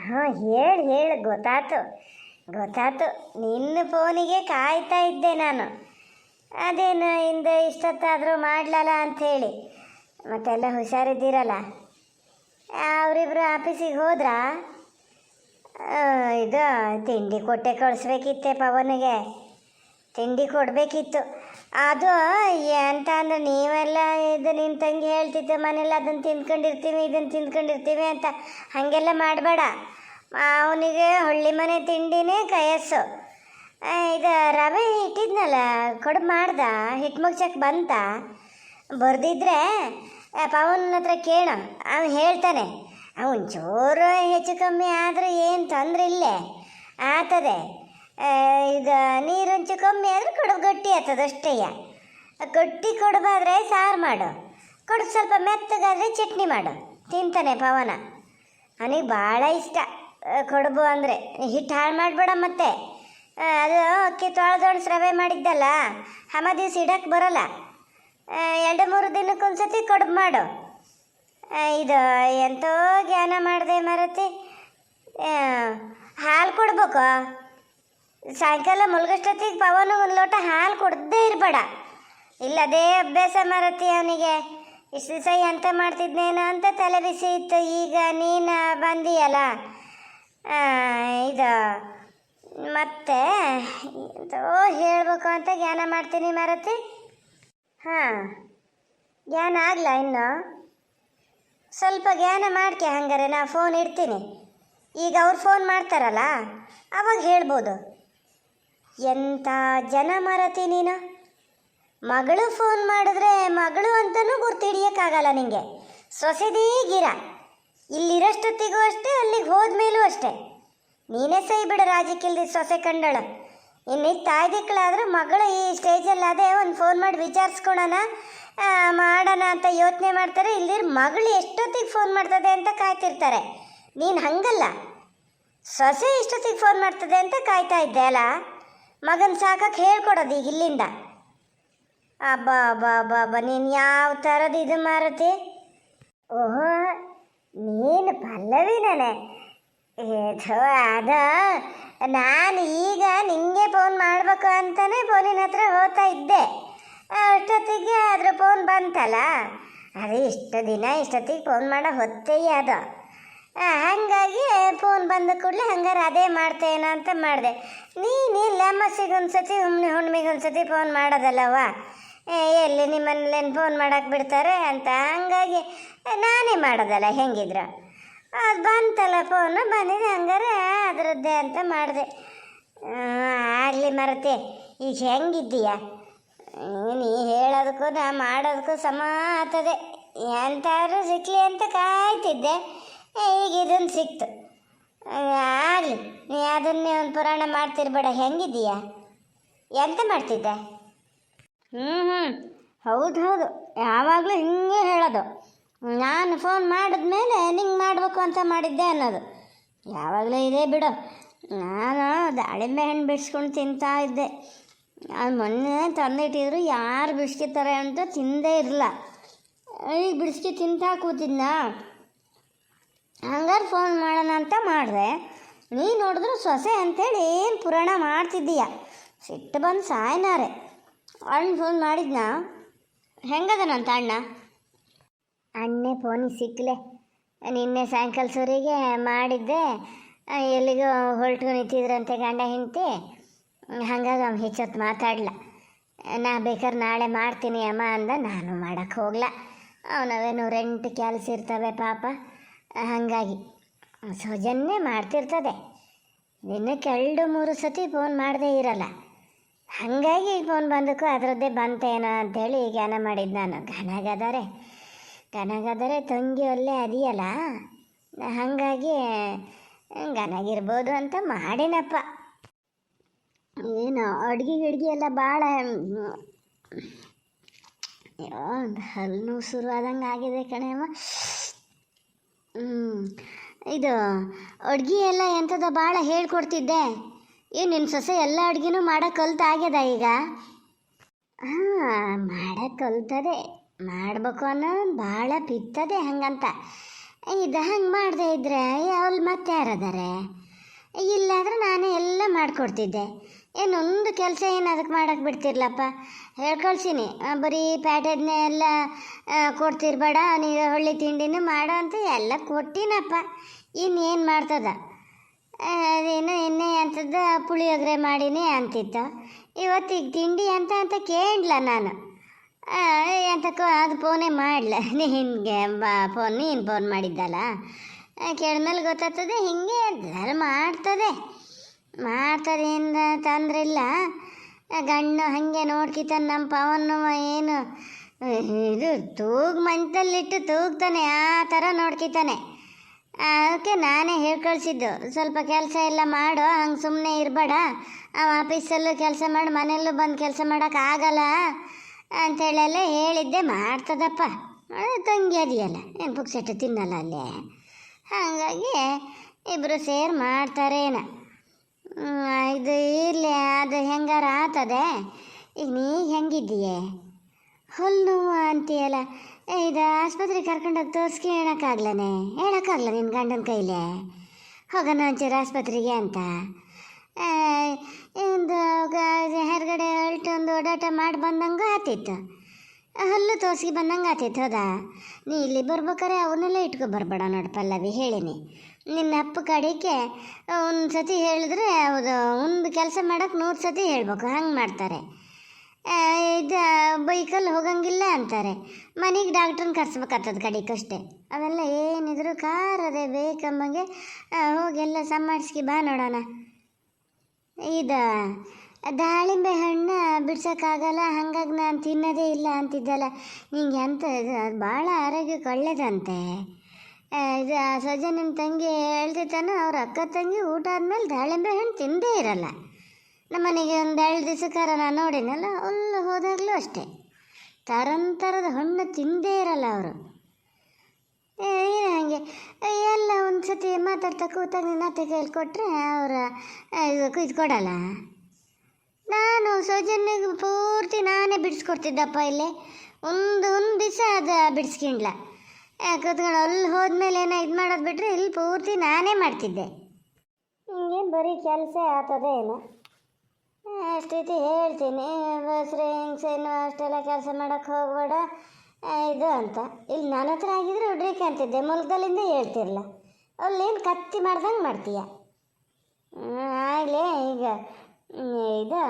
ಹಾಂ ಹೇಳು ಹೇಳು, ಗೊತ್ತಾಯ್ತು ಗೊತ್ತಾಯ್ತು. ನಿನ್ನ ಫೋನಿಗೆ ಕಾಯ್ತಾ ಇದ್ದೆ ನಾನು. ಅದೇನು ಹಿಂದೆ ಇಷ್ಟೊತ್ತಾದರೂ ಮಾಡಲಲ್ಲ ಅಂಥೇಳಿ. ಮತ್ತೆಲ್ಲ ಹುಷಾರಿದ್ದೀರಲ್ಲ? ಅವರಿಬ್ರು ಆಫೀಸಿಗೆ ಹೋದ್ರಾ? ಇದು ತಿಂಡಿ ಕೊಟ್ಟೆ ಕಳಿಸ್ಬೇಕಿತ್ತೆ ಪವನಿಗೆ. ತಿಂಡಿ ಕೊಡಬೇಕಿತ್ತು. ಅದು ಎಂತ ಅಂದ್ರೆ ನೀವೆಲ್ಲ ಇದು ನಿನ್ನ ತಂಗಿ ಹೇಳ್ತಿತ್ತು ಮನೇಲಿ ಅದನ್ನು ತಿಂದ್ಕೊಂಡಿರ್ತೀವಿ ಇದನ್ನು ತಿಂದ್ಕೊಂಡಿರ್ತೀವಿ ಅಂತ. ಹಾಗೆಲ್ಲ ಮಾಡಬೇಡ. ಅವನಿಗೆ ಹಳ್ಳಿ ಮನೆ ತಿಂಡಿನೇ ಕಯಸ್ಸು. ಇದು ರವೆ ಇಟ್ಟಿದ್ನಲ್ಲ ಕಡುಬು ಮಾಡ್ದ, ಹಿಟ್ಟು ಮುಗ್ಸಕ್ಕೆ ಬಂತ? ಬರ್ದಿದ್ರೆ ಪವನ್ ಹತ್ರ ಕೇಳು, ಅವನು ಹೇಳ್ತಾನೆ. ಅವನು ಚೂರು ಹೆಚ್ಚು ಕಮ್ಮಿ ಆದರೂ ಏನು ತೊಂದರೆ ಇಲ್ಲೇ ಆಗ್ತದೆ. ಇದು ನೀರೊಂಚು ಕಮ್ಮಿ ಆದರೂ ಕಡುಬು ಗಟ್ಟಿ ಆಗ್ತದೆ ಅಷ್ಟೇ. ಗಟ್ಟಿ ಕಡುಬಾದರೆ ಸಾರು ಮಾಡು, ಕಡುಬು ಸ್ವಲ್ಪ ಮೆತ್ತಗಾದರೆ ಚಟ್ನಿ ಮಾಡು, ತಿಂತಾನೆ ಪವನ. ಅವನಿಗೆ ಭಾಳ ಇಷ್ಟ ಕಡುಬು ಅಂದರೆ. ಹಿಟ್ಟು ಹಾಳು ಮಾಡಬೇಡ. ಮತ್ತೆ ಅದು ಅಕ್ಕಿ ತೊಳೆದೊಣಸ್ ರವೆ ಮಾಡಿದ್ದಲ್ಲ, ಹಮ ದಿವಸ ಇಡಕ್ಕೆ ಬರೋಲ್ಲ. 2-3 ದಿನಕ್ಕೊಂದ್ಸತಿ ಕಡುಬು ಮಾಡು. ಇದು ಎಂತೋ ಜ್ಞಾನ ಮಾಡಿದೆ ಮರತಿ. ಹಾಲು ಕೊಡ್ಬೇಕು. ಸಾಯಂಕಾಲ ಮಲ್ಗಷ್ಟೊತ್ತಿಗೆ ಪವನು ಒಂದು ಲೋಟ ಹಾಲು ಕೊಡದೇ ಇರಬೇಡ. ಇಲ್ಲ ಅದೇ ಅಭ್ಯಾಸ ಮರತಿ ಅವನಿಗೆ. ಇಷ್ಟು ದಿವಸ ಎಂತ ಮಾಡ್ತಿದ್ನೇನೋ ಅಂತ ತಲೆ ಬಿಸಿ ಇತ್ತು. ಈಗ ನೀನು ಬಂದಿಯಲ್ಲ, ಇದು ಮತ್ತೆ ಎಂತೋ ಹೇಳಬೇಕು ಅಂತ ಜ್ಞಾನ ಮಾಡ್ತೀನಿ ಮರತಿ. ಹಾಂ, ಜ್ಞಾನ ಆಗಲ್ಲ ಇನ್ನು. ಸ್ವಲ್ಪ ಜ್ಞಾನ ಮಾಡ್ಕೆ. ಹಂಗಾರೆ ನಾ ಫೋನ್ ಇಡ್ತೀನಿ. ಈಗ ಅವ್ರು ಫೋನ್ ಮಾಡ್ತಾರಲ್ಲ ಅವಾಗ ಹೇಳ್ಬೋದು. ಎಂಥ ಜನ ಮರತಿ ನೀನು. ಮಗಳು ಫೋನ್ ಮಾಡಿದ್ರೆ ಮಗಳು ಅಂತಲೂ ಗುರ್ತಿಡಿಯೋಕ್ಕಾಗಲ್ಲ ನಿಂಗೆ. ಸೊಸೆದೇ ಗಿರ. ಇಲ್ಲಿರೋಷ್ಟೊತ್ತಿಗೂ ಅಷ್ಟೇ, ಅಲ್ಲಿಗೆ ಹೋದ್ಮೇಲೂ ಅಷ್ಟೇ. ನೀನೇ ಸೈ ಬಿಡು, ರಾಜಕ್ಕಿಲ್ದಿ ಸೊಸೆ ಕಂಡಳು. ಇನ್ನು ತಾಯ್ದಿಕ್ಕಳಾದ್ರೆ ಮಗಳು ಈ ಸ್ಟೇಜಲ್ಲಾದೆ ಒಂದು ಫೋನ್ ಮಾಡಿ ವಿಚಾರಿಸ್ಕೊಳೋಣ ಮಾಡೋಣ ಅಂತ ಯೋಚನೆ ಮಾಡ್ತಾರೆ. ಇಲ್ಲಿರ ಮಗಳು ಎಷ್ಟೊತ್ತಿಗೆ ಫೋನ್ ಮಾಡ್ತದೆ ಅಂತ ಕಾಯ್ತಿರ್ತಾರೆ. ನೀನು ಹಂಗಲ್ಲ, ಸೊಸೆ ಎಷ್ಟೊತ್ತಿಗೆ ಫೋನ್ ಮಾಡ್ತದೆ ಅಂತ ಕಾಯ್ತಾ ಇದ್ದೆ ಅಲ್ಲ. ಮಗನ ಸಾಕಕ್ಕೆ ಹೇಳ್ಕೊಡೋದು ಈಗ ಇಲ್ಲಿಂದ. ಅಬ್ಬಾ ಅಬ್ಬಾ ಅಬ್ಬಾ ಅಬ್ಬಾ, ನೀನು ಯಾವ ಥರದ್ದು ಇದು ಮಾರುತಿ. ಓಹೋ, ನೀನು ಪಲ್ಲವಿನೇ. ಏಥೋ ಅದ, ನಾನು ಈಗ ನಿಂಗೆ ಫೋನ್ ಮಾಡಬೇಕು ಅಂತಲೇ ಫೋನಿನ ಹತ್ರ ಹೋಗ್ತಾ ಇದ್ದೆ. ಅಷ್ಟೊತ್ತಿಗೆ ಅದ್ರ ಫೋನ್ ಬಂತಲ್ಲ. ಅದು ಇಷ್ಟು ದಿನ ಇಷ್ಟೊತ್ತಿಗೆ ಫೋನ್ ಮಾಡೋ ಹೊತ್ತೇ ಅದು. ಹಾಗಾಗಿ ಫೋನ್ ಬಂದ ಕೂಡಲೇ ಹಂಗಾರೆ ಅದೇ ಮಾಡ್ತೇನೋ ಅಂತ ಮಾಡಿದೆ. ನೀನಿಲ್ಲ ಅಮಾಸೆಗೊಂದ್ಸತಿ ಹುಣ್ಣಿಮೆಗೊಂದ್ಸತಿ ಫೋನ್ ಮಾಡೋದಲ್ಲವ. ಎಲ್ಲಿ ನಿಮ್ಮನೇಲೇನು ಫೋನ್ ಮಾಡೋಕೆ ಬಿಡ್ತಾರೆ ಅಂತ. ಹಂಗಾಗಿ ನಾನೇ ಮಾಡೋದಲ್ಲ ಹೆಂಗಿದ್ರು. ಅದು ಬಂತಲ್ಲ ಫೋನು, ಬಂದಿದೆ ಹಂಗಾರೆ ಅದರದ್ದೇ ಅಂತ ಮಾಡಿದೆ. ಆಗಲಿ ಮರತೆ. ಈಗ ಹೆಂಗಿದ್ದೀಯ? ನೀ ಹೇಳೋದಕ್ಕೂ ನಾ ಮಾಡೋದಕ್ಕೂ ಸಮ ಆಗ್ತದೆ. ಎಂತಾದ್ರೂ ಸಿಕ್ಕಲಿ ಅಂತ ಕಾಯ್ತಿದ್ದೆ. ಈಗ ಇದನ್ನು ಸಿಕ್ತು. ಆಗಲಿ, ನೀ ಅದನ್ನೇ ಒಂದು ಪುರಾಣ ಮಾಡ್ತಿರ್ಬೇಡ. ಹೆಂಗಿದ್ದೀಯ? ಎಂತ ಮಾಡ್ತಿದ್ದೆ? ಹೌದು ಹೌದು, ಯಾವಾಗಲೂ ಹಿಂಗೆ ಹೇಳೋದು. ನಾನು ಫೋನ್ ಮಾಡಿದ್ಮೇಲೆ ನಿಂಗೆ ಮಾಡಬೇಕು ಅಂತ ಮಾಡಿದ್ದೆ ಅನ್ನೋದು ಯಾವಾಗಲೂ ಇದೆ ಬಿಡು. ನಾನು ದಾಳಿಂಬೆ ಹಣ್ಣು ಬಿಡಿಸ್ಕೊಂಡು ತಿಂತಾ ಇದ್ದೆ. ಅದು ಮೊನ್ನೆ ತಂದಿಟ್ಟಿದ್ರು, ಯಾರು ಬಿಡಿಸ್ಕಿತಾರೆ ಅಂತ ತಿಂದೇ ಇರಲ್ಲ. ಈಗ ಬಿಡಿಸ್ಕಿ ತಿಂತಾ ಕೂತಿದ್ನ. ಹಂಗಾರೆ ಫೋನ್ ಮಾಡೋಣ ಅಂತ ಮಾಡಿದೆ. ನೀ ನೋಡಿದ್ರು ಸೊಸೆ ಅಂಥೇಳಿ ಏನು ಪುರಾಣ ಮಾಡ್ತಿದ್ದೀಯ. ಸಿಟ್ಟು ಬಂದು ಸಾಯ್ನಾರೆ. ಅಣ್ಣ ಫೋನ್ ಮಾಡಿದ್ನಾ? ಹೆಂಗದನಂತ ಅಣ್ಣ? ಅಣ್ಣೇ ಫೋನಿಗೆ ಸಿಕ್ಕಲೆ. ನಿನ್ನೆ ಸಾಯಂಕಾಲ ಸೂರಿಗೆ ಮಾಡಿದ್ದೆ. ಎಲ್ಲಿಗೋ ಹೊರಟು ನಿಂತಿದ್ರಂತೆ ಗಂಡ ಹೆಂಡತಿ. ಹಾಗಾಗಿ ಅವ್ನು ಹೆಚ್ಚೊತ್ತು ಮಾತಾಡಲ್ಲ. ನಾ ಬೇಕಾದ್ರೆ ನಾಳೆ ಮಾಡ್ತೀನಿ ಅಮ್ಮ ಅಂದ. ನಾನು ಮಾಡೋಕ್ಕೆ ಹೋಗಲ್ಲ. ಅವನವೇನು ರೆಂಟ್ ಕೆಲಸ ಇರ್ತವೆ ಪಾಪ. ಹಾಗಾಗಿ ಸೌಜನ್ಯ ಮಾಡ್ತಿರ್ತದೆ. ದಿನಕ್ಕೆ 2-3 ಸತಿ ಫೋನ್ ಮಾಡದೇ ಇರಲ್ಲ. ಹಾಗಾಗಿ ಫೋನ್ ಬಂದಕ್ಕೂ ಅದರದ್ದೇ ಬಂತೇನೋ ಅಂಥೇಳಿ ಜ್ಞಾನ ಮಾಡಿದ್ದು ನಾನು. ಗನಗಾದರೆ ತಂಗಿ ಒಳ್ಳೆ ಅದೆಯಲ್ಲ, ಹಾಗಾಗಿ ಗನಗಿರ್ಬೋದು ಅಂತ ಮಾಡಿನಪ್ಪ. ಏನು ಅಡ್ಗೆ ಎಲ್ಲ ಭಾಳ ಒಂದು ಹಲ್ಲು ಶುರುವಾದಂಗೆ ಆಗಿದೆ ಕಣೆಯಮ್ಮ. ಇದು ಅಡ್ಗೆ ಎಲ್ಲ ಎಂಥದ ಭಾಳ ಹೇಳ್ಕೊಡ್ತಿದ್ದೆ. ನಿನ್ನ ಸೊಸೆ ಎಲ್ಲ ಅಡುಗೆನೂ ಮಾಡೋಕೆ ಕಲ್ತಾಗ್ಯದ ಈಗ? ಹಾಂ, ಮಾಡೋಕೆ ಕಲ್ತದೆ. ಮಾಡಬೇಕು ಅನ್ನೋ ಭಾಳ ಬಿತ್ತದೆ ಹಂಗಂತ. ಇದು ಹಂಗೆ ಮಾಡದೇ ಇದ್ರೆ ಅವಳು ಮತ್ತೆ ಯಾರದಾರೆ? ಇಲ್ಲಾದ್ರೆ ನಾನೇ ಎಲ್ಲ ಮಾಡಿಕೊಡ್ತಿದ್ದೆ. ಏನೊಂದು ಕೆಲಸ ಏನು ಅದಕ್ಕೆ ಮಾಡೋಕ್ಕೆ ಬಿಡ್ತಿರ್ಲಪ್ಪ. ಹೇಳ್ಕಳ್ಸೀನಿ, ಬರೀ ಪ್ಯಾಟೆದನ್ನೇ ಎಲ್ಲ ಕೊಡ್ತಿರ್ಬೇಡ, ನೀವು ಹೊಳ್ಳಿ ತಿಂಡಿನೂ ಮಾಡೋ ಅಂತ ಎಲ್ಲ ಕೊಟ್ಟಿನಪ್ಪ. ಇನ್ನೇನು ಮಾಡ್ತದ? ಅದೇನು ಎಣ್ಣೆ ಅಂತದ ಪುಳಿಯೋಗರೆ ಮಾಡೀನಿ ಅಂತಿತ್ತು. ಇವತ್ತಿಗೆ ತಿಂಡಿ ಅಂತ ಅಂತ ಕೇಳಲ್ಲ ನಾನು. ಎಂತಕ್ಕೋ ಅದು ಫೋನೇ ಮಾಡಲ, ನಿನಗೆ ನೀನು ಫೋನ್ ಮಾಡಿದ್ದಲ್ಲ, ಕೇಳಿದ್ಮೇಲೆ ಗೊತ್ತಾಗ್ತದೆ. ಹಿಂಗೆ ಎಲ್ಲ ಮಾಡ್ತದೆ ಏನು ತೊಂದರೆ ಇಲ್ಲ. ಗಣ್ಣು ಹಾಗೆ ನೋಡ್ಕಿತಾನೆ ನಮ್ಮ ಪವನು. ಏನು ಇದು ಮಂತಲ್ಲಿಟ್ಟು ತೂಗ್ತಾನೆ, ಆ ಥರ ನೋಡ್ಕಿತಾನೆ. ಅದಕ್ಕೆ ನಾನೇ ಹೇಳ್ಕಳಿಸಿದ್ದು, ಸ್ವಲ್ಪ ಕೆಲಸ ಎಲ್ಲ ಮಾಡು, ಹಂಗೆ ಸುಮ್ಮನೆ ಇರಬೇಡ, ಆಫೀಸಲ್ಲೂ ಕೆಲಸ ಮಾಡಿ ಮನೆಯಲ್ಲೂ ಬಂದು ಕೆಲಸ ಮಾಡೋಕ್ಕಾಗಲ್ಲ ಅಂಥೇಳೆಲ್ಲ ಹೇಳಿದ್ದೆ. ಮಾಡ್ತದಪ್ಪ, ತಂಗಿ ಅದೆಯಲ್ಲ, ಏನು ಪುಕ್ಸೆಟ್ಟು ತಿನ್ನಲ್ಲ ಅಲ್ಲೇ. ಹಾಗಾಗಿ ಇಬ್ಬರು ಸೇರಿ ಮಾಡ್ತಾರೇನ. ಇದು ಇರಲಿ, ಅದು ಹೆಂಗಾರ ಆಗ್ತದೆ. ಈಗ ನೀ ಹೆಂಗಿದ್ದೀಯೆ? ಹೊಲ್ಲು ನೋವು ಅಂತೀಯಲ್ಲ, ಇದು ಆಸ್ಪತ್ರೆಗೆ ಕರ್ಕೊಂಡೋಗಿ ತೋರಿಸ್ಕೊಳ್ಳೋಕ್ಕಾಗ್ಲೇ? ಹೇಳೋಕ್ಕಾಗಲ್ಲ ನಿನ್ನ ಗಂಡನ ಕೈಲೇ ಹೋಗೋಣ ಒಂಚೂರು ಆಸ್ಪತ್ರೆಗೆ ಅಂತ? ಒಂದು ಹೊರಗಡೆ ಹೊರಟು ಒಂದು ಓಡಾಟ ಮಾಡಿ ಬಂದಂಗೆ ಆತಿತ್ತು, ಹಲ್ಲು ತೋರಿಸಿ ಬಂದಂಗೆ ಆತಿತ್ತು. ಹೌದಾ? ನೀ ಇಲ್ಲಿ ಬರ್ಬೇಕಾರೆ ಅವನ್ನೆಲ್ಲ ಇಟ್ಕೊ ಬರಬೇಡ ನೋಡಿ ಪಲ್ಲವಿ, ಹೇಳಿನಿ. ನಿನ್ನ ಅಪ್ಪ ಕಡೆಗೆ ಒಂದು ಸತಿ ಹೇಳಿದ್ರೆ ಹೌದು, ಒಂದು ಕೆಲಸ ಮಾಡೋಕೆ 100 ಸತಿ ಹೇಳ್ಬೇಕು, ಹಂಗೆ ಮಾಡ್ತಾರೆ. ಇದು ಬೈಕಲ್ಲಿ ಹೋಗಂಗಿಲ್ಲ ಅಂತಾರೆ, ಮನೆಗೆ ಡಾಕ್ಟ್ರನ್ನ ಕರ್ಸ್ಬೇಕಾಗ್ತದೆ ಕಡೆಗಷ್ಟೇ. ಅವೆಲ್ಲ ಏನಿದ್ರು ಕಾರ್ ಅದೇ ಬೇಕಮ್ಮಂಗೆ ಹೋಗೆಲ್ಲ ಸಮ್ಮಾಡ್ಸ್ಕಿ ಬಾ ನೋಡೋಣ. ಇದು ದಾಳಿಂಬೆ ಹಣ್ಣು ಬಿಡ್ಸೋಕ್ಕಾಗಲ್ಲ, ಹಾಗಾಗಿ ನಾನು ತಿನ್ನೋದೇ ಇಲ್ಲ ಅಂತಿದ್ದಲ್ಲ, ನಿಂಗೆ ಎಂತ ಇದು ಭಾಳ ಆರೋಗ್ಯಕ್ಕೆ ಒಳ್ಳೇದಂತೆ. ಇದು ಸಜ್ಜನನ ತಂಗಿ ಹೇಳ್ತಿತ್ತಾನು, ಅವ್ರ ಅಕ್ಕ ತಂಗಿ ಊಟ ಆದಮೇಲೆ ದಾಳಿಂಬೆ ಹಣ್ಣು ತಿಂದೇ ಇರಲ್ಲ. ನಮ್ಮನೆಗೆ ಒಂದು 2 ದಿವಸಕ್ಕಾರ ನಾನು ನೋಡಿನಲ್ಲ, ಅಲ್ಲಿ ಹೋದಾಗಲೂ ಅಷ್ಟೇ, ಥರದ ಹಣ್ಣು ತಿಂದೇ ಇರಲ್ಲ ಅವರು. ಏನು ಹಾಗೆ ಎಲ್ಲ ಒಂದು ಸತಿ ಮಾತಾಡ್ತಾ ಕೂತಾಗ ನಿನ್ನ ಅತ್ತೆ ಕೈಲಿ ಕೊಟ್ಟರೆ ಅವರ ಇದು ಕೊಡಲ್ಲ. ನಾನು ಸೌಜನ್ಯಗೆ ಪೂರ್ತಿ ನಾನೇ ಬಿಡಿಸ್ಕೊಡ್ತಿದ್ದಪ್ಪ. ಇಲ್ಲಿ ಒಂದು ದಿವಸ ಅದು ಬಿಡಿಸ್ಕೊಂಡ್ಲ, ಕೂತ್ಕೊಂಡು ಅಲ್ಲಿ ಹೋದ್ಮೇಲೆ ಏನೋ ಇದು ಮಾಡೋದು ಬಿಟ್ಟರೆ ಇಲ್ಲಿ ಪೂರ್ತಿ ನಾನೇ ಮಾಡ್ತಿದ್ದೆ. ಹಿಂಗೇನು ಬರೀ ಕೆಲಸ ಆಗ್ತದೆ ಏನೋ ಅಷ್ಟೈತಿ. ಹೇಳ್ತೀನಿ ಬಸ್ರೆ ಹಿಂಗ್ಸೇನು ಅಷ್ಟೆಲ್ಲ ಕೆಲಸ ಮಾಡೋಕ್ಕೆ ಹೋಗ್ಬೇಡ ಇದು ಅಂತ. ಇಲ್ಲಿ ನನ್ನ ಹತ್ರ ಆಗಿದ್ರೆ ಹುಡ್ರಿಕೆ ಅಂತಿದ್ದೆ, ಮುಲ್ಗಲ್ಲಿಂದ ಹೇಳ್ತಿರಲ್ಲ. ಅಲ್ಲೇನು ಕತ್ತಿ ಮಾಡ್ದಂಗೆ ಮಾಡ್ತೀಯ. ಆಗಲೇ ಈಗ ಇದು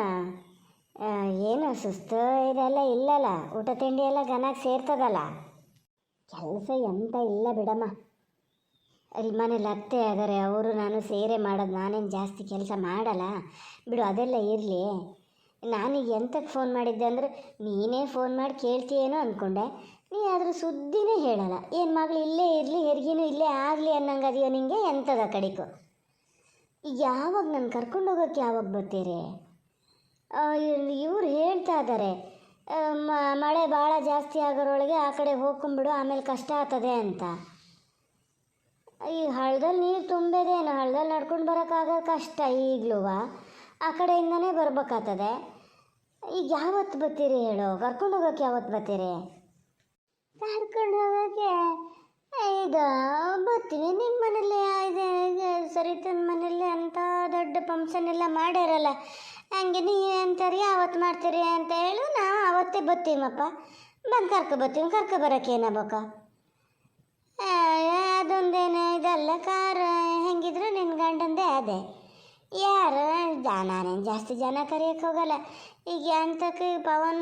ಏನು ಸುಸ್ತು ಇದೆಲ್ಲ ಇಲ್ಲಲ್ಲ, ಊಟ ತಿಂಡಿ ಎಲ್ಲ ಗನಾಗಿ ಸೇರ್ತದಲ್ಲ. ಕೆಲಸ ಎಂತ ಇಲ್ಲ ಬಿಡಮ್ಮ. ಅಲ್ಲಿ ಮನೇಲಿ ಅತ್ತೆ ಆದರೆ ಅವರು ನಾನು ಸೇರೆ ಮಾಡೋದು, ನಾನೇನು ಜಾಸ್ತಿ ಕೆಲಸ ಮಾಡಲ್ಲ ಬಿಡು. ಅದೆಲ್ಲ ಇರಲಿ. ನಾನೀಗ ಎಂತಕ್ಕೆ ಫೋನ್ ಮಾಡಿದ್ದೆ ಅಂದರೆ, ನೀನೇ ಫೋನ್ ಮಾಡಿ ಕೇಳ್ತೀಯೇನೋ ಅಂದ್ಕೊಂಡೆ. ನೀ ಆದರೂ ಸುದ್ದಿನೇ ಹೇಳಲ್ಲ. ಏನು ಮಗಳು ಇಲ್ಲೇ ಇರಲಿ, ಹೆರಿಗೆನೂ ಇಲ್ಲೇ ಆಗಲಿ ಅನ್ನಂಗೆ ಅದೆಯೋ ನಿಂಗೆ? ಎಂಥದ ಕಡಿಕು? ಯಾವಾಗ ನಾನು ಕರ್ಕೊಂಡೋಗೋಕ್ಕೆ ಯಾವಾಗ ಬರ್ತೀರಿ? ಇವ್ರು ಹೇಳ್ತಾ ಇದ್ದಾರೆ, ಮಳೆ ಭಾಳ ಜಾಸ್ತಿ ಆಗೋರೊಳಗೆ ಆ ಕಡೆ ಹೋಗ್ಕೊಂಬಿಡು, ಆಮೇಲೆ ಕಷ್ಟ ಆಗ್ತದೆ ಅಂತ. ಈ ಹಳ್ಳದಲ್ಲಿ ನೀರು ತುಂಬೇದೇನು, ಹಳ್ಳದಲ್ಲಿ ನಡ್ಕೊಂಡು ಬರೋಕ್ಕಾಗೋ ಕಷ್ಟ ಈಗಲೂ. ಆ ಕಡೆಯಿಂದನೇ ಬರ್ಬೇಕಾಗ್ತದೆ. ಈಗ ಯಾವತ್ತು ಬರ್ತೀರಿ ಹೇಳು? ಕರ್ಕೊಂಡು ಹೋಗೋಕ್ಕೆ ಯಾವತ್ತು ಬರ್ತೀರಿ? ಕರ್ಕೊಂಡು ಹೋಗೋಕ್ಕೆ ಇದು ಬರ್ತೀನಿ. ನಿಮ್ಮ ಮನೇಲಿ ಇದೆ ಸರಿತನ ಮನೇಲಿ ಅಂತ ದೊಡ್ಡ ಫಂಕ್ಷನ್ ಎಲ್ಲ ಮಾಡ್ಯಾರಲ್ಲ, ಹಂಗೆ ನೀವು ಅಂತಾರೆ ಯಾವತ್ತು ಮಾಡ್ತೀರಿ ಅಂತ ಹೇಳು, ನಾವು ಅವತ್ತೇ ಬರ್ತೀವಪ್ಪ. ಬಂದು ಕರ್ಕೊಬರ್ತೀವಿ. ಕರ್ಕೊಬರೋಕ್ಕೆ ಏನಾಗಬೇಕ? ಅದೊಂದೇನು ಇದಲ್ಲ, ಕಾರ್ ಹೆಂಗಿದ್ರು ನಿನ್ನ ಗಂಡಂದೇ ಅದೇ. ಯಾರು ನಾನೇನು ಜಾಸ್ತಿ ಜನ ಕರೆಯೋಕ್ಕೆ ಹೋಗಲ್ಲ. ಈಗ ಎಂತಕ್ಕೆ ಪವನ್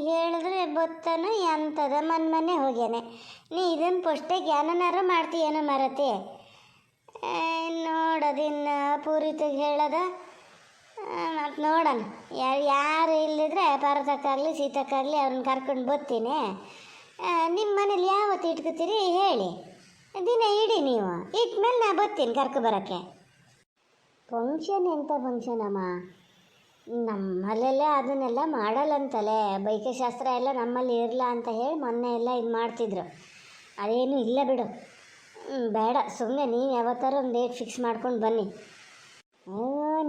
ಹೇಳಿದ್ರೆ ಬತ್ತಾನು ಎಂಥದ ಮೊನ್ನೆ ಹೋಗ್ಯಾನೆ. ನೀ ಇದನ್ನು ಪುಷ್ಟೇ ಜ್ಞಾನನಾರು ಮಾಡ್ತೀಯೇನೋ ಮರತಿ. ನೋಡೋದಿನ್ನು ಪೂರಿತಿಗೆ ಹೇಳೋದ ಮತ್ತು ನೋಡೋಣ. ಯಾರು ಇಲ್ಲಿದ್ರೆ ಪರತಕ್ಕಾಗಲಿ ಸೀತಕ್ಕಾಗಲಿ ಅವ್ರನ್ನ ಕರ್ಕೊಂಡು ಬರ್ತೀನಿ. ನಿಮ್ಮ ಮನೇಲಿ ಯಾವತ್ತು ಇಟ್ಕೋತೀರಿ ಹೇಳಿ, ದಿನ ಇಡಿ. ನೀವು ಇಟ್ಮೇಲೆ ನಾ ಬರ್ತೀನಿ ಕರ್ಕೊಬರೋಕ್ಕೆ. ಫಂಕ್ಷನ್ ಎಂಥ ಫಂಕ್ಷನ್ ಅಮ್ಮ? ನಮ್ಮಲ್ಲೆಲ್ಲ ಅದನ್ನೆಲ್ಲ ಮಾಡಲ್ಲಂತಲೇ. ಬೈಕಶಾಸ್ತ್ರ ಎಲ್ಲ ನಮ್ಮಲ್ಲಿ ಇರಲ್ಲ ಅಂತ ಹೇಳಿ ಮೊನ್ನೆ ಎಲ್ಲ ಇದು ಮಾಡ್ತಿದ್ರು. ಅದೇನು ಇಲ್ಲ ಬಿಡು. ಬೇಡ, ಸುಮ್ಮನೆ ನೀನು ಯಾವತ್ತಾರು ಒಂದು ಡೇಟ್ ಫಿಕ್ಸ್ ಮಾಡ್ಕೊಂಡು ಬನ್ನಿ.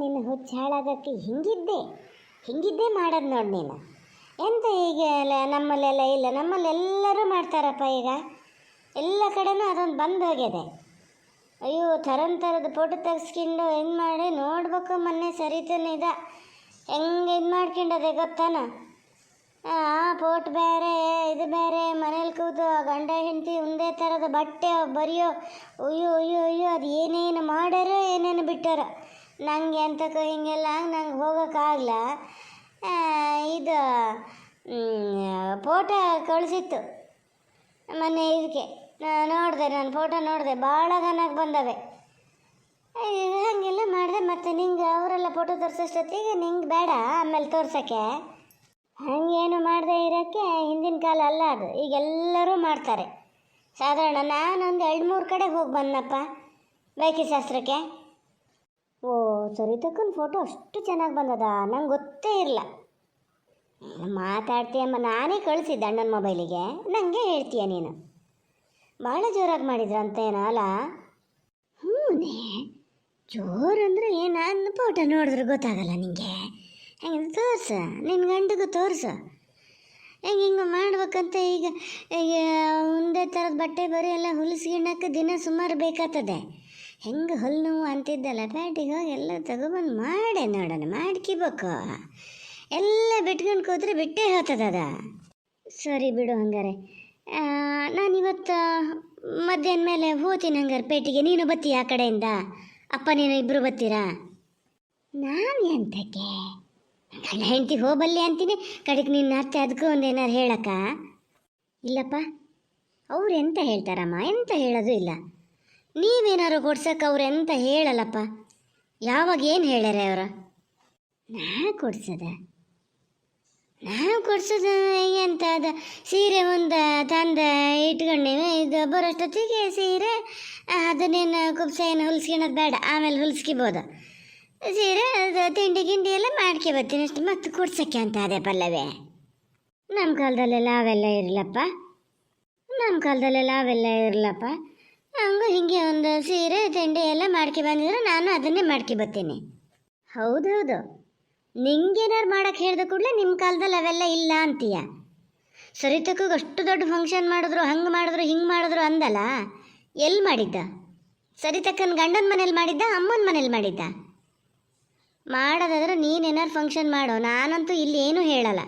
ನಿನ್ನ ಹುಚ್ಚು ಹಾಳಾಗಕ್ಕೆ ಹಿಂಗಿದ್ದೇ ಮಾಡೋದು ನೋಡಿ ನೀನು. ಎಂತ ಈಗ ನಮ್ಮಲ್ಲೆಲ್ಲ ಇಲ್ಲ, ನಮ್ಮಲ್ಲೆಲ್ಲರೂ ಮಾಡ್ತಾರಪ್ಪ. ಈಗ ಎಲ್ಲ ಕಡೆನೂ ಅದೊಂದು ಬಂದು ಹೋಗಿದೆ. ಅಯ್ಯೋ ಥರದ ಫೋಟೋ ತೆಗೆಸ್ಕೊಂಡು ಏನು ಮಾಡಿ ನೋಡ್ಬೇಕು. ಮೊನ್ನೆ ಸರಿತಾನೆ ಹೆಂಗೆ ಇದು ಮಾಡ್ಕೊಂಡದೆ ಗೊತ್ತಾನ. ಆ ಫೋಟೋ ಬೇರೆ ಇದು ಬೇರೆ, ಮನೇಲಿ ಕೂತು ಗಂಡ ಹೆಂಡತಿ ಒಂದೇ ಥರದ ಬಟ್ಟೆ ಬರೆಯೋ. ಅಯ್ಯೋ ಅಯ್ಯೋ ಅಯ್ಯೋ, ಅದು ಏನೇನು ಮಾಡ್ಯಾರ ಏನೇನು ಬಿಟ್ಟಾರ. ನನಗೆ ಅಂತಕೋ ಹಿಂಗೆಲ್ಲ ನಂಗೆ ಹೋಗೋಕ್ಕಾಗಲ್ಲ. ಇದು ಫೋಟೋ ಕಳಿಸಿತ್ತು ಮೊನ್ನೆ. ಇದಕ್ಕೆ ನೋಡಿದೆ, ನಾನು ಫೋಟೋ ನೋಡಿದೆ, ಭಾಳ ಗನಾಗಿ ಬಂದವೆ. ಹಾಗೆಲ್ಲ ಮಾಡಿದೆ. ಮತ್ತು ನಿಂಗೆ ಅವರೆಲ್ಲ ಫೋಟೋ ತೋರಿಸೋಷ್ಟೊತ್ತಿಗೆ ನಿಂಗೆ ಬೇಡ ಆಮೇಲೆ ತೋರ್ಸೋಕ್ಕೆ. ಹಾಗೇನು ಮಾಡದೆ ಇರೋಕ್ಕೆ ಹಿಂದಿನ ಕಾಲ ಅಲ್ಲ ಅದು, ಈಗೆಲ್ಲರೂ ಮಾಡ್ತಾರೆ. ಸಾಧಾರಣ ನಾನೊಂದು 2-3 ಕಡೆ ಹೋಗಿ ಬಂದಪ್ಪ ಬೈಕಿ ಶಾಸ್ತ್ರಕ್ಕೆ. ಓ, ಸರಿತಕ್ಕನ ಫೋಟೋ ಅಷ್ಟು ಚೆನ್ನಾಗಿ ಬಂದದ, ನಂಗೆ ಗೊತ್ತೇ ಇರಲ್ಲ. ಮಾತಾಡ್ತೀಯಮ್ಮ, ನಾನೇ ಕಳಿಸಿದ್ದೆ ಅಣ್ಣನ ಮೊಬೈಲಿಗೆ, ನನಗೆ ಹೇಳ್ತೀಯ ನೀನು. ಭಾಳ ಜೋರಾಗಿ ಮಾಡಿದ್ರಂತೇನೋ ಅಲ್ಲ? ಹ್ಞೂನೇ, ಜೋರು ಅಂದರೆ ನಾನು ಫೋಟೋ ನೋಡಿದ್ರೆ ಗೊತ್ತಾಗಲ್ಲ ನಿನಗೆ. ಹೆಂಗೆ ತೋರ್ಸು, ನಿನ್ನ ಗಂಡಿಗೂ ತೋರಿಸು ಹಿಂಗೆ ಮಾಡ್ಬೇಕಂತ. ಈಗ ಒಂದೇ ಥರದ ಬಟ್ಟೆ ಬರೀ ಎಲ್ಲ ಹೊಲಿಸ್ಗಿಣ್ಣಕ್ಕೆ ದಿನ ಸುಮಾರು ಬೇಕಾಗ್ತದೆ. ಹೆಂಗೆ ಹೊಲು ನೋವು ಅಂತಿದ್ದಲ್ಲ, ಪ್ಯಾಟಿಗೆ ಹೋಗಿ ಎಲ್ಲ ತಗೊಬಂದು ಮಾಡೇ ನೋಡೋಣ, ಮಾಡ್ಕಿಬೇಕು. ಎಲ್ಲ ಬಿಟ್ಕೊಂಡು ಕೂತ್ರೆ ಬಿಟ್ಟೇ ಹೋಗ್ತದ. ಸರಿ ಬಿಡು ಹಂಗಾರೆ. ನಾನಿವತ್ತು ಮಧ್ಯಾಹ್ನ ಮೇಲೆ ಹೋಗ್ತೀನಿ ಹಂಗಾರೆ ಪೇಟೆಗೆ. ನೀನು ಬತ್ತೀಯ ಆ ಕಡೆಯಿಂದ? ಅಪ್ಪ ನೀನು ಇಬ್ಬರು ಬರ್ತೀರಾ? ನಾನು ಎಂತಕ್ಕೆ ಗಂಡ ಹೆಂಡ್ತಿ ಹೋಗಬಲ್ಲೆ ಅಂತೀನಿ, ಕಡೆಗೆ ನಿನ್ನ ಅತ್ತೆ ಅದಕ್ಕೂ ಒಂದೇನಾರು ಹೇಳಕ್ಕ? ಇಲ್ಲಪ್ಪ, ಅವ್ರು ಎಂತ ಹೇಳ್ತಾರಮ್ಮ, ಎಂತ ಹೇಳೋದು ಇಲ್ಲ. ನೀವೇನಾರು ಕೊಡ್ಸಕ್ಕೆ ಅವ್ರು ಎಂತ ಹೇಳಲ್ಲಪ್ಪ. ಯಾವಾಗ ಏನು ಹೇಳ್ಯಾರ ಅವರು? ನಾವು ಕೊಡ್ಸೋದು ಎಂತ ಅದ, ಸೀರೆ ಒಂದು ತಂದು ಇಟ್ಕೊಂಡೇವೆ. ಇದು ಬರೋಷ್ಟೊತ್ತಿಗೆ ಸೀರೆ ಅದನ್ನೇನು ಕುಬ್ಸ ಏನು ಹೊಲಿಸ್ಕೊಳೋದು ಬೇಡ, ಆಮೇಲೆ ಹೊಲಿಸ್ಕಿಬೋದು. ಸೀರೆ ಅದು ತಿಂಡಿ ಗಿಂಡಿ ಎಲ್ಲ ಮಾಡ್ಕೆ ಬರ್ತೀನಿ ಅಷ್ಟು, ಮತ್ತೆ ಕೊಡ್ಸೋಕ್ಕೆ ಅಂತ ಅದೇ ಪಲ್ಲವೇ. ನಮ್ಮ ಕಾಲದಲ್ಲೆಲ್ಲ ಅವೆಲ್ಲ ಇರಲಪ್ಪ. ಹಂಗೂ ಹಿಂಗೆ ಒಂದು ಸೀರೆ ತಿಂಡಿ ಎಲ್ಲ ಮಾಡ್ಕೆ ಬಂದಿದ್ರೆ ನಾನು ಅದನ್ನೇ ಮಾಡ್ಕೆ ಬರ್ತೀನಿ. ಹೌದೌದು, ನಿಂಗೇನಾರು ಮಾಡೋಕ್ಕೆ ಹೇಳ್ದ ಕೂಡಲೇ ನಿಮ್ಮ ಕಾಲದಲ್ಲಿ ಅವೆಲ್ಲ ಇಲ್ಲ ಅಂತೀಯ. ಸರಿತಕ್ಕಗೆ ಅಷ್ಟು ದೊಡ್ಡ ಫಂಕ್ಷನ್ ಮಾಡಿದ್ರು, ಹಂಗೆ ಮಾಡಿದ್ರು ಹಿಂಗೆ ಮಾಡಿದ್ರು ಅಂದಲ್ಲ. ಎಲ್ಲಿ ಮಾಡಿದ್ದ? ಸರಿತಕ್ಕನ ಗಂಡನ ಮನೇಲಿ ಮಾಡಿದ್ದ, ಅಮ್ಮನ ಮನೇಲಿ ಮಾಡಿದ್ದ? ಮಾಡೋದಾದ್ರೆ ನೀನೇನಾರು ಫಂಕ್ಷನ್ ಮಾಡೋ, ನಾನಂತೂ ಇಲ್ಲಿ ಏನೂ ಹೇಳಲ್ಲ.